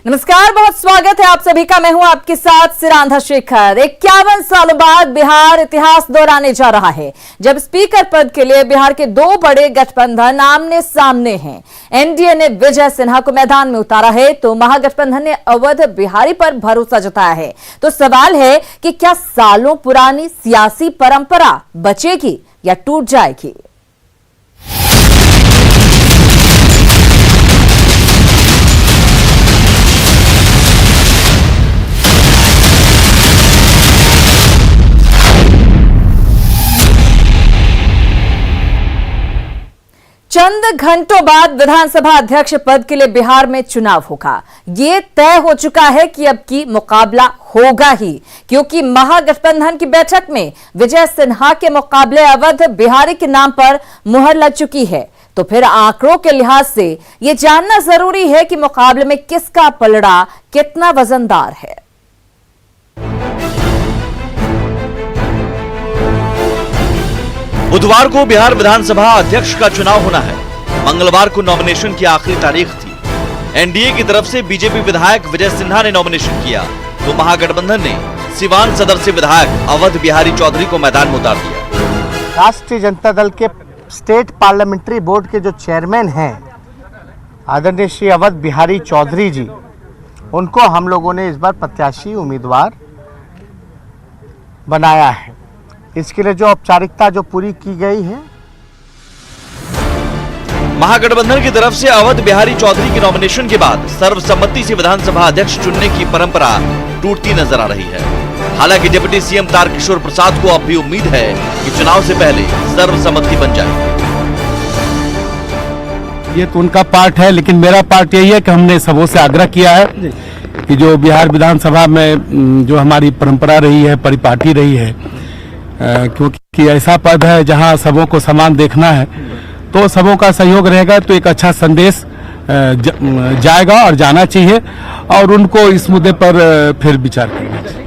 नमस्कार, बहुत स्वागत है आप सभी का। मैं हूं आपके साथ सिरांधा शेखर। 51 सालों बाद बिहार इतिहास दोहराने जा रहा है, जब स्पीकर पद के लिए बिहार के दो बड़े गठबंधन आमने सामने हैं। एनडीए ने विजय सिन्हा को मैदान में उतारा है, तो महागठबंधन ने अवध बिहारी पर भरोसा जताया है। तो सवाल है कि क्या सालों पुरानी सियासी परंपरा बचेगी या टूट जाएगी? चंद घंटों बाद विधानसभा अध्यक्ष पद के लिए बिहार में चुनाव होगा। ये तय हो चुका है कि अब की मुकाबला होगा ही, क्योंकि महागठबंधन की बैठक में विजय सिन्हा के मुकाबले अवध बिहारी के नाम पर मुहर लग चुकी है। तो फिर आंकड़ों के लिहाज से ये जानना जरूरी है कि मुकाबले में किसका पलड़ा कितना वजनदार है। बुधवार को बिहार विधानसभा अध्यक्ष का चुनाव होना है। मंगलवार को नॉमिनेशन की आखिरी तारीख थी। एनडीए की तरफ से बीजेपी विधायक विजय सिन्हा ने नॉमिनेशन किया, तो महागठबंधन ने सिवान सदर से विधायक अवध बिहारी चौधरी को मैदान में उतार दिया। राष्ट्रीय जनता दल के स्टेट पार्लियामेंट्री बोर्ड के जो चेयरमैन हैं आदरणीय श्री अवध बिहारी चौधरी जी, उनको हम लोगों ने इस बार प्रत्याशी उम्मीदवार बनाया है। इसके लिए जो औपचारिकता जो पूरी की गई है। महागठबंधन की तरफ से अवध बिहारी चौधरी की नॉमिनेशन के बाद सर्वसम्मति से विधानसभा अध्यक्ष चुनने की परंपरा टूटती नजर आ रही है। हालांकि डिप्टी सीएम तारकिशोर प्रसाद को अब भी उम्मीद है कि चुनाव से पहले सर्वसम्मति बन जाए। ये तो उनका पार्ट है, लेकिन मेरा पार्ट यही है कि हमने सबों से आग्रह किया है कि जो बिहार विधानसभा में जो हमारी परंपरा रही है, परिपाटी रही है, क्योंकि ऐसा पद है जहां सबों को समान देखना है, तो सबों का सहयोग रहेगा तो एक अच्छा संदेश जाएगा और जाना चाहिए, और उनको इस मुद्दे पर फिर विचार करना चाहिए।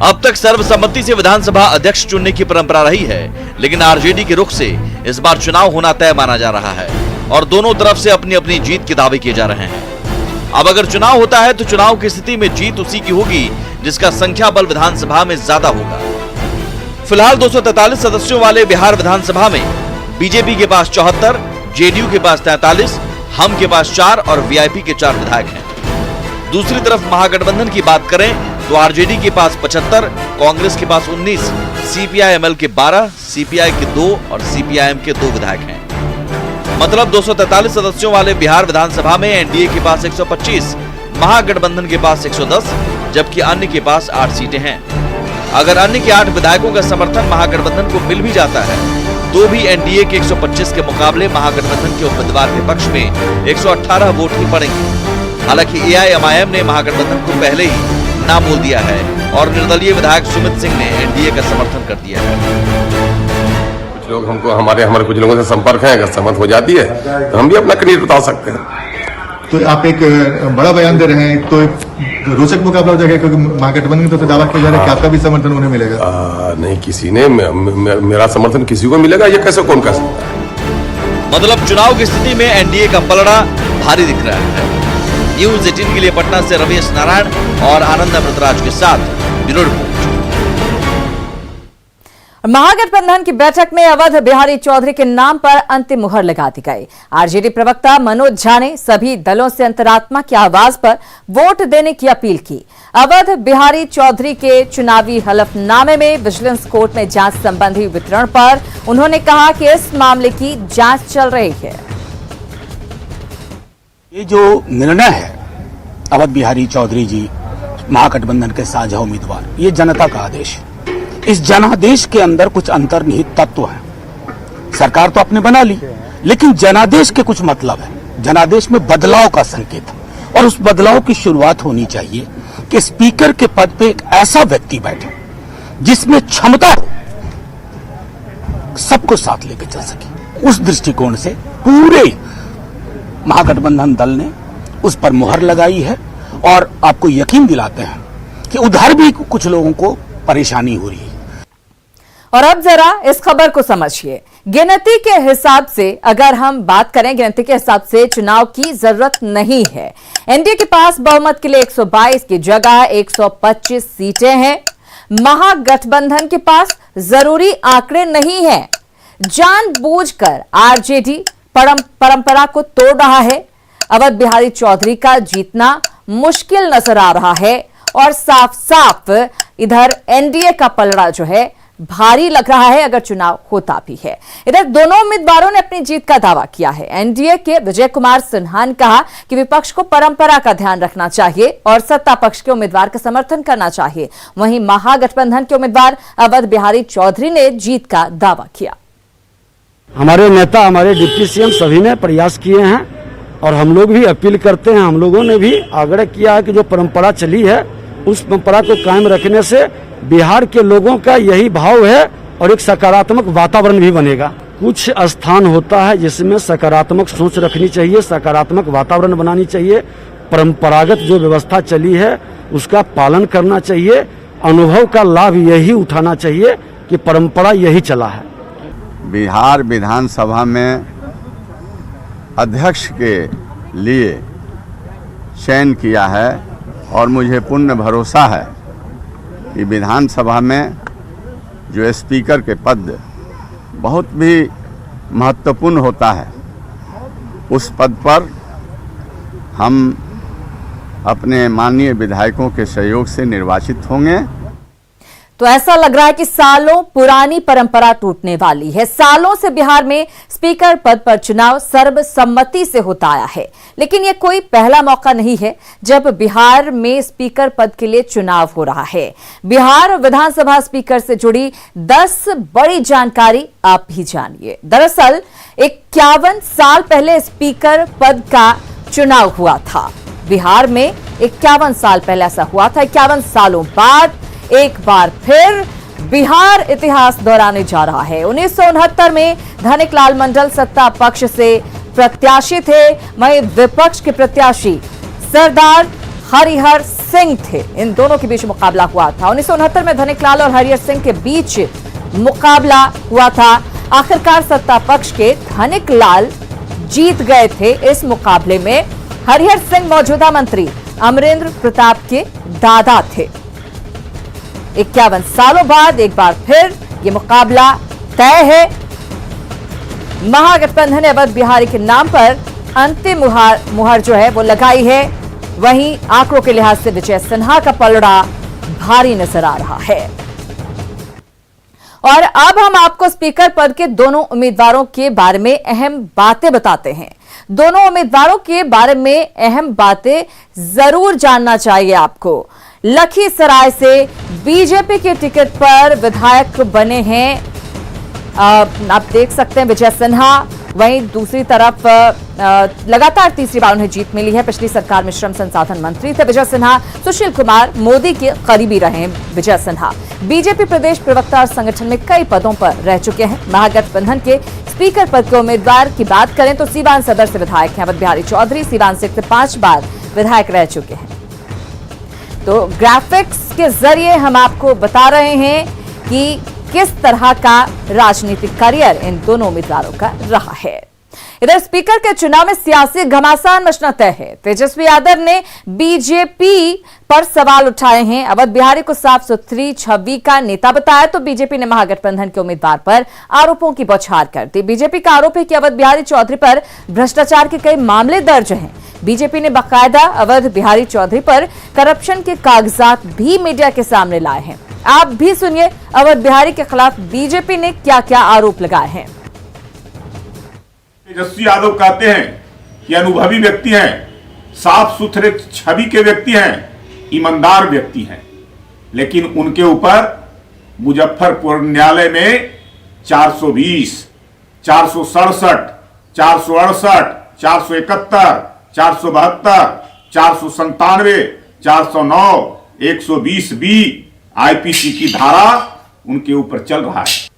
अब तक सर्वसम्मति से विधानसभा अध्यक्ष चुनने की परंपरा रही है, लेकिन आरजेडी के रुख से इस बार चुनाव होना तय माना जा रहा है और दोनों तरफ से अपनी अपनी जीत के दावे किए जा रहे हैं। अब अगर चुनाव होता है तो चुनाव की स्थिति में जीत उसी की होगी जिसका संख्या बल विधानसभा में ज्यादा होगा। फिलहाल 243 सदस्यों वाले बिहार विधानसभा में बीजेपी के पास 74, जेडीयू के पास 43, हम के पास 4 और वीआईपी के 4 विधायक हैं। दूसरी तरफ महागठबंधन की बात करें तो आरजेडी के पास 75, कांग्रेस के पास 19, सीपीआई-एमएल के 12, सीपीआई के 2 और सीपीआईएम के 2 विधायक हैं। मतलब 243 सदस्यों वाले बिहार विधानसभा में एनडीए के पास 125, महागठबंधन के पास 110, जबकि अन्य के पास 8 सीटें हैं। अगर अन्य के 8 विधायकों का समर्थन महागठबंधन को मिल भी जाता है, तो भी एनडीए के 125 के मुकाबले महागठबंधन के उम्मीदवार के पक्ष में 118 वोट ही पड़ेंगे। हालांकि एआईएमआईएम ने महागठबंधन को पहले ही ना बोल दिया है और निर्दलीय विधायक सुमित सिंह ने एनडीए का समर्थन कर दिया है। कुछ लोग हमारे कुछ लोगों से संपर्क है, अगर सहमत हो जाती है तो हम भी अपना कैंडिडेट उतार सकते हैं। तो आप एक बड़ा बयान दे रहे हैं, तो रोचक मुकाबला हो जाएगा, क्योंकि महागठबंधन की तरफ से दावा किया जा रहा है कि आपका भी समर्थन उन्हें मिलेगा। नहीं, किसी ने मेरा समर्थन किसी को मिलेगा, ये कैसे कौन कह सकता है? मतलब चुनाव की स्थिति में एनडीए का पलड़ा भारी दिख रहा है। न्यूज़ 18 के लिए पटना से रमेश नारायण और आनंद अमृतराज के साथ ब्यूरो रिपोर्ट। महागठबंधन की बैठक में अवध बिहारी चौधरी के नाम पर अंतिम मुहर लगा दी गई। आरजेडी प्रवक्ता मनोज झा ने सभी दलों से अंतरात्मा की आवाज पर वोट देने की अपील की। अवध बिहारी चौधरी के चुनावी हलफनामे में विजिलेंस कोर्ट में जांच संबंधी वितरण पर उन्होंने कहा कि इस मामले की जांच चल रही है। ये जो निर्णय है, अवध बिहारी चौधरी जी महागठबंधन के साझा उम्मीदवार, ये जनता का आदेश है। इस जनादेश के अंदर कुछ अंतर्निहित तत्व है। सरकार तो अपने बना ली, लेकिन जनादेश के कुछ मतलब है। जनादेश में बदलाव का संकेत है, और उस बदलाव की शुरुआत होनी चाहिए कि स्पीकर के पद पे एक ऐसा व्यक्ति बैठे जिसमें क्षमता हो, सबको साथ लेकर चल सके। उस दृष्टिकोण से पूरे महागठबंधन दल ने उस पर मुहर लगाई है, और आपको यकीन दिलाते हैं कि उधर भी कुछ लोगों को परेशानी हो रही है। और अब जरा इस खबर को समझिए। गिनती के हिसाब से अगर हम बात करें, गिनती के हिसाब से चुनाव की जरूरत नहीं है। एनडीए के पास बहुमत के लिए 122 की जगह 125 सीटें हैं। महागठबंधन के पास जरूरी आंकड़े नहीं है। जानबूझकर आरजेडी परंपरा को तोड़ रहा है। अवध बिहारी चौधरी का जीतना मुश्किल नजर आ रहा है और साफ साफ इधर एनडीए का पलड़ा जो है भारी लग रहा है अगर चुनाव होता भी है। इधर दोनों उम्मीदवारों ने अपनी जीत का दावा किया है। एनडीए के विजय कुमार सिन्हा ने कहा कि विपक्ष को परंपरा का ध्यान रखना चाहिए और सत्ता पक्ष के उम्मीदवार का समर्थन करना चाहिए। वहीं महागठबंधन के उम्मीदवार अवध बिहारी चौधरी ने जीत का दावा किया। हमारे नेता, हमारे डिप्टी सीएम सभी ने प्रयास किए हैं और हम लोग भी अपील करते हैं। हम लोगों ने भी आग्रह किया है कि जो परंपरा चली है उस परंपरा को कायम रखने से बिहार के लोगों का यही भाव है और एक सकारात्मक वातावरण भी बनेगा। कुछ स्थान होता है जिसमें सकारात्मक सोच रखनी चाहिए, सकारात्मक वातावरण बनानी चाहिए। परंपरागत जो व्यवस्था चली है उसका पालन करना चाहिए। अनुभव का लाभ यही उठाना चाहिए कि परंपरा यही चला है। बिहार विधानसभा में अध्यक्ष के लिए चयन किया है और मुझे पूर्ण भरोसा है कि विधानसभा में जो स्पीकर के पद बहुत भी महत्वपूर्ण होता है, उस पद पर हम अपने माननीय विधायकों के सहयोग से निर्वाचित होंगे। तो ऐसा लग रहा है कि सालों पुरानी परंपरा टूटने वाली है। सालों से बिहार में स्पीकर पद पर चुनाव सर्वसम्मति से होता आया है, लेकिन यह कोई पहला मौका नहीं है जब बिहार में स्पीकर पद के लिए चुनाव हो रहा है। बिहार विधानसभा स्पीकर से जुड़ी 10 बड़ी जानकारी आप भी जानिए। दरअसल 51 साल पहले स्पीकर पद का चुनाव हुआ था। बिहार में 51 साल पहले ऐसा हुआ था। 51 सालों बाद एक बार फिर बिहार इतिहास दोहराने जा रहा है। 1969 में धनिक लाल मंडल सत्ता पक्ष से प्रत्याशी थे, वहीं विपक्ष के प्रत्याशी सरदार हरिहर सिंह थे। इन दोनों के बीच मुकाबला हुआ था। 1969 में धनिक लाल और हरिहर सिंह के बीच मुकाबला हुआ था। आखिरकार सत्ता पक्ष के धनिक लाल जीत गए थे इस मुकाबले में। हरिहर सिंह मौजूदा मंत्री अमरेंद्र प्रताप के दादा थे। 51 सालों बाद एक बार फिर ये मुकाबला तय है। महागठबंधन ने अवध बिहारी के नाम पर अंतिम मुहर जो है वो लगाई है। वहीं आंकड़ों के लिहाज से विजय सिन्हा का पलड़ा भारी नजर आ रहा है। और अब हम आपको स्पीकर पद के दोनों उम्मीदवारों के बारे में अहम बातें बताते हैं। दोनों उम्मीदवारों के बारे में अहम बातें जरूर जानना चाहिए आपको। लखीसराय से बीजेपी के टिकट पर विधायक बने हैं, आप देख सकते हैं, विजय सिन्हा। वहीं दूसरी तरफ लगातार तीसरी बार उन्हें जीत मिली है। पिछली सरकार में श्रम संसाधन मंत्री थे विजय सिन्हा। सुशील कुमार मोदी के करीबी रहे हैं विजय सिन्हा। बीजेपी प्रदेश प्रवक्ता और संगठन में कई पदों पर रह चुके हैं। महागठबंधन के स्पीकर पद के उम्मीदवार की बात करें तो सीवान सदर से विधायक हैं अवध बिहारी चौधरी। सीवान से 5 बार विधायक रह चुके हैं। तो ग्राफिक्स के जरिए हम आपको बता रहे हैं कि किस तरह का राजनीतिक करियर इन दोनों उम्मीदवारों का रहा है। इधर स्पीकर के चुनाव में सियासी घमासान मचना तय है। तेजस्वी यादव ने बीजेपी पर सवाल उठाए हैं। अवध बिहारी को साफ सुथरी छवि का नेता बताया तो बीजेपी ने महागठबंधन के उम्मीदवार पर आरोपों की बौछार कर दी। बीजेपी का आरोप है कि अवध बिहारी चौधरी पर भ्रष्टाचार के कई मामले दर्ज हैं। बीजेपी ने बाकायदा अवध बिहारी चौधरी पर करप्शन के कागजात भी मीडिया के सामने लाए हैं। आप भी सुनिए अवध बिहारी के खिलाफ बीजेपी ने क्या क्या आरोप लगाए हैं। तेजस्वी यादव कहते हैं कि अनुभवी व्यक्ति हैं, साफ सुथरे छवि के व्यक्ति हैं, ईमानदार व्यक्ति हैं, लेकिन उनके ऊपर मुजफ्फरपुर न्यायालय में 420, 467, 468, 471, 472, 497, 409, 120B आईपीसी की धारा उनके ऊपर चल रहा है।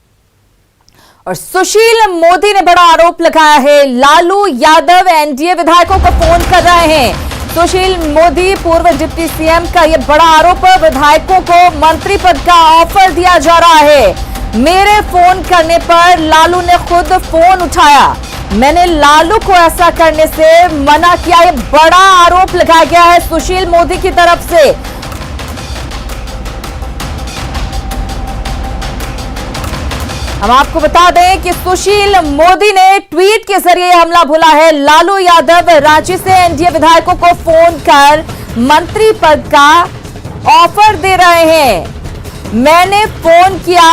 और सुशील मोदी ने बड़ा आरोप लगाया है। लालू यादव एनडीए विधायकों को फोन कर रहे हैं। सुशील मोदी पूर्व डिप्टी सीएम का यह बड़ा आरोप है। विधायकों को मंत्री पद का ऑफर दिया जा रहा है। मेरे फोन करने पर लालू ने खुद फोन उठाया। मैंने लालू को ऐसा करने से मना किया। ये बड़ा आरोप लगाया गया है सुशील मोदी की तरफ से। हम आपको बता दें कि सुशील मोदी ने ट्वीट के जरिए हमला बोला है। लालू यादव रांची से एनडीए विधायकों को फोन कर मंत्री पद का ऑफर दे रहे हैं। मैंने फोन किया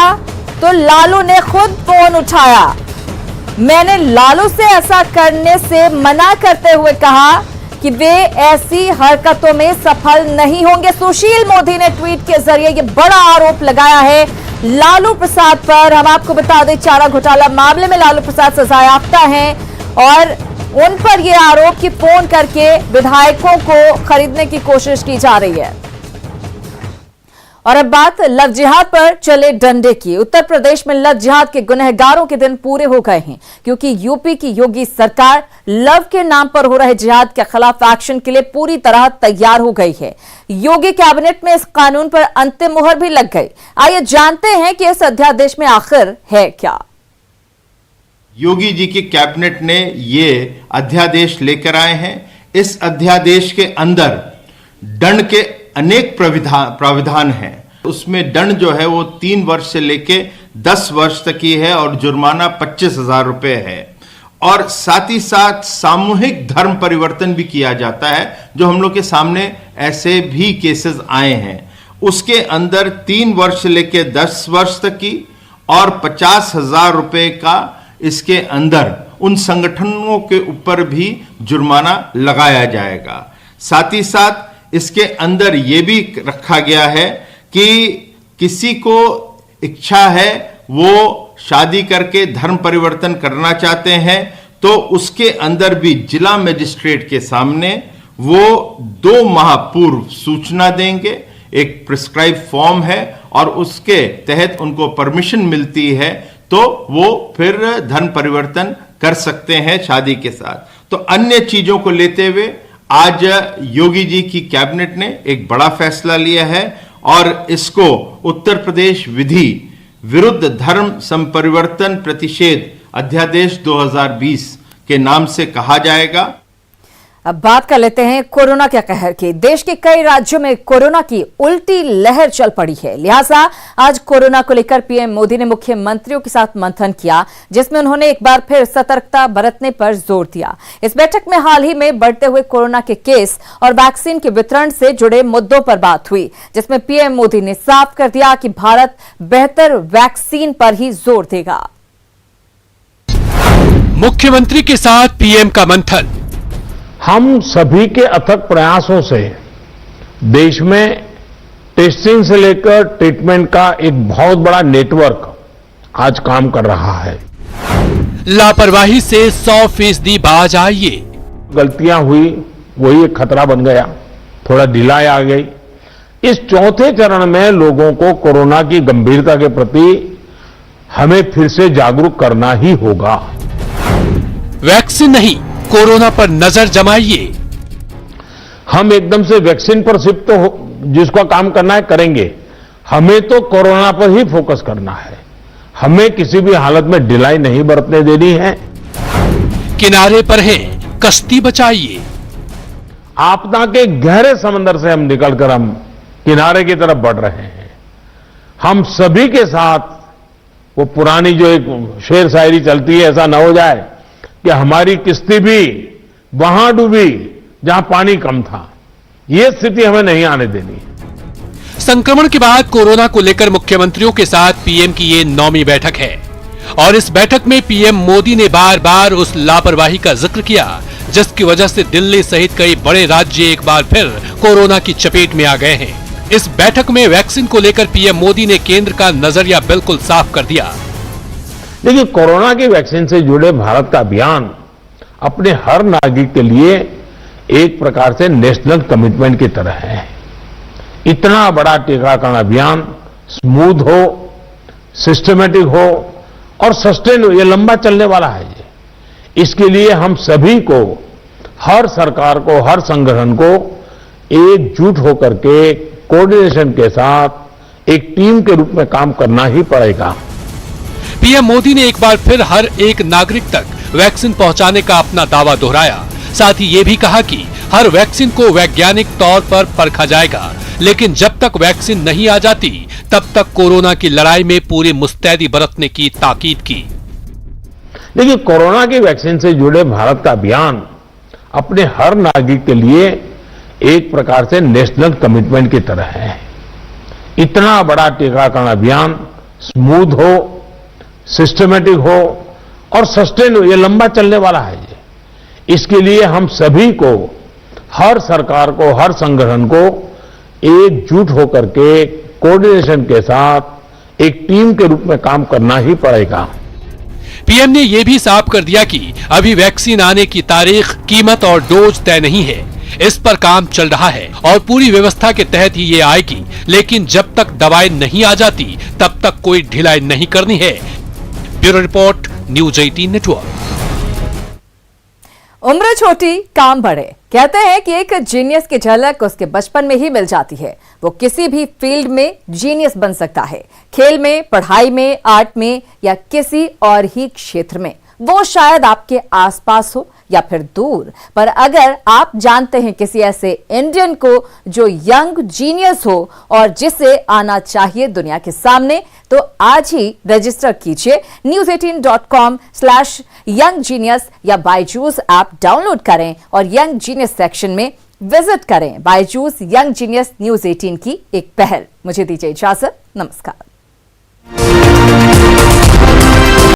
तो लालू ने खुद फोन उठाया। मैंने लालू से ऐसा करने से मना करते हुए कहा कि वे ऐसी हरकतों में सफल नहीं होंगे। सुशील मोदी ने ट्वीट के जरिए ये बड़ा आरोप लगाया है लालू प्रसाद पर। हम आपको बता दें, चारा घोटाला मामले में लालू प्रसाद सजायाफ्ता हैं और उन पर यह आरोप कि फोन करके विधायकों को खरीदने की कोशिश की जा रही है। और अब बात लव जिहाद पर चले डंडे की। उत्तर प्रदेश में लव जिहाद के गुनहगारों के दिन पूरे हो गए हैं, क्योंकि यूपी की योगी सरकार लव के नाम पर हो रहे जिहाद के खिलाफ एक्शन के लिए पूरी तरह तैयार हो गई है। योगी कैबिनेट में इस कानून पर अंतिम मुहर भी लग गई। आइए जानते हैं कि इस अध्यादेश में आखिर है क्या। योगी जी की कैबिनेट ने ये अध्यादेश लेकर आए हैं। इस अध्यादेश के अंदर दंड के अनेक प्राविधान हैं। उसमें दंड जो है वो 3 वर्ष से लेके 10 वर्ष तक की है और जुर्माना 25,000 रुपए है। और साथ ही साथ सामूहिक धर्म परिवर्तन भी किया जाता है, जो हम लोग के सामने ऐसे भी केसेस आए हैं। उसके अंदर 3 वर्ष से लेके 10 वर्ष तक की और 50,000 रुपए का इसके अंदर उन संगठनों के ऊपर भी जुर्माना लगाया जाएगा। साथ ही साथ इसके अंदर यह भी रखा गया है कि किसी को इच्छा है, वो शादी करके धर्म परिवर्तन करना चाहते हैं, तो उसके अंदर भी जिला मजिस्ट्रेट के सामने वो 2 माह पूर्व सूचना देंगे। एक प्रिस्क्राइब फॉर्म है और उसके तहत उनको परमिशन मिलती है, तो वो फिर धर्म परिवर्तन कर सकते हैं शादी के साथ। तो अन्य चीजों को लेते हुए आज योगी जी की कैबिनेट ने एक बड़ा फैसला लिया है और इसको उत्तर प्रदेश विधि विरुद्ध धर्म संपरिवर्तन प्रतिषेध अध्यादेश 2020 के नाम से कहा जाएगा। अब बात कर लेते हैं कोरोना के कहर की। देश के कई राज्यों में कोरोना की उल्टी लहर चल पड़ी है, लिहाजा आज कोरोना को लेकर पीएम मोदी ने मुख्यमंत्रियों के साथ मंथन किया, जिसमें उन्होंने एक बार फिर सतर्कता बरतने पर जोर दिया। इस बैठक में हाल ही में बढ़ते हुए कोरोना के केस और वैक्सीन के वितरण से जुड़े मुद्दों पर बात हुई, जिसमें पीएम मोदी ने साफ कर दिया कि भारत बेहतर वैक्सीन पर ही जोर देगा। मुख्यमंत्री के साथ पीएम का मंथन। हम सभी के अथक प्रयासों से देश में टेस्टिंग से लेकर ट्रीटमेंट का एक बहुत बड़ा नेटवर्क आज काम कर रहा है। लापरवाही से 100% बाज आइए। गलतियां हुई, वही एक खतरा बन गया, थोड़ा ढिलाई आ गई। इस चौथे चरण में लोगों को कोरोना की गंभीरता के प्रति हमें फिर से जागरूक करना ही होगा। वैक्सीन नहीं, कोरोना पर नजर जमाइए। हम एकदम से वैक्सीन पर शिफ्ट तो जिसको काम करना है करेंगे, हमें तो कोरोना पर ही फोकस करना है। हमें किसी भी हालत में ढिलाई नहीं बरतने देनी है। किनारे पर है, कश्ती बचाइए। आपदा के गहरे समंदर से हम निकलकर हम किनारे की तरफ बढ़ रहे हैं। हम सभी के साथ वो पुरानी जो एक शेर शायरी चलती है, ऐसा ना हो जाए कि हमारी किश्ती भी वहां डूबी जहां पानी कम था। ये स्थिति हमें नहीं आने देनी। संक्रमण के बाद कोरोना को लेकर मुख्यमंत्रियों के साथ पीएम की ये 9वीं बैठक है और इस बैठक में पीएम मोदी ने बार बार उस लापरवाही का जिक्र किया, जिसकी वजह से दिल्ली सहित कई बड़े राज्य एक बार फिर कोरोना की चपेट में आ गए हैं। इस बैठक में वैक्सीन को लेकर पीएम मोदी ने केंद्र का नजरिया बिल्कुल साफ कर दिया। देखिए, कोरोना की वैक्सीन से जुड़े भारत का अभियान अपने हर नागरिक के लिए एक प्रकार से नेशनल कमिटमेंट की तरह है। इतना बड़ा टीकाकरण अभियान स्मूथ हो, सिस्टमेटिक हो और सस्टेन हो, ये लंबा चलने वाला है। इसके लिए हम सभी को, हर सरकार को, हर संगठन को एकजुट होकर के कोऑर्डिनेशन के साथ एक टीम के रूप में काम करना ही पड़ेगा। पीएम मोदी ने एक बार फिर हर एक नागरिक तक वैक्सीन पहुंचाने का अपना दावा दोहराया। साथ ही ये भी कहा कि हर वैक्सीन को वैज्ञानिक तौर पर परखा जाएगा, लेकिन जब तक वैक्सीन नहीं आ जाती तब तक कोरोना की लड़ाई में पूरी मुस्तैदी बरतने की ताकीद की। देखिए, कोरोना की वैक्सीन से जुड़े भारत का अभियान अपने हर नागरिक के लिए एक प्रकार से नेशनल कमिटमेंट की तरह है। इतना बड़ा टीकाकरण अभियान स्मूथ हो, सिस्टमेटिक हो और सस्टेन हो, ये लंबा चलने वाला है। इसके लिए हम सभी को, हर सरकार को, हर संगठन को एकजुट होकर के कोऑर्डिनेशन के साथ एक टीम के रूप में काम करना ही पड़ेगा। पीएम ने यह भी साफ कर दिया कि अभी वैक्सीन आने की तारीख, कीमत और डोज तय नहीं है। इस पर काम चल रहा है और पूरी व्यवस्था के तहत ही ये आएगी, लेकिन जब तक दवाएं नहीं आ जाती तब तक कोई ढिलाई नहीं करनी है। Bureau report, news 18 network. उम्र छोटी काम बड़े, कहते हैं कि एक जीनियस की झलक उसके बचपन में ही मिल जाती है। वो किसी भी फील्ड में जीनियस बन सकता है, खेल में, पढ़ाई में, आर्ट में या किसी और ही क्षेत्र में। वो शायद आपके आसपास हो या फिर दूर, पर अगर आप जानते हैं किसी ऐसे इंडियन को जो यंग जीनियस हो और जिसे आना चाहिए दुनिया के सामने, तो आज ही रजिस्टर कीजिए news18.com/younggenius या बायजूस ऐप डाउनलोड करें और यंग जीनियस सेक्शन में विजिट करें। बायजूस यंग जीनियस न्यूज 18 की एक पहल। मुझे दीजिए इजाजत, नमस्कार।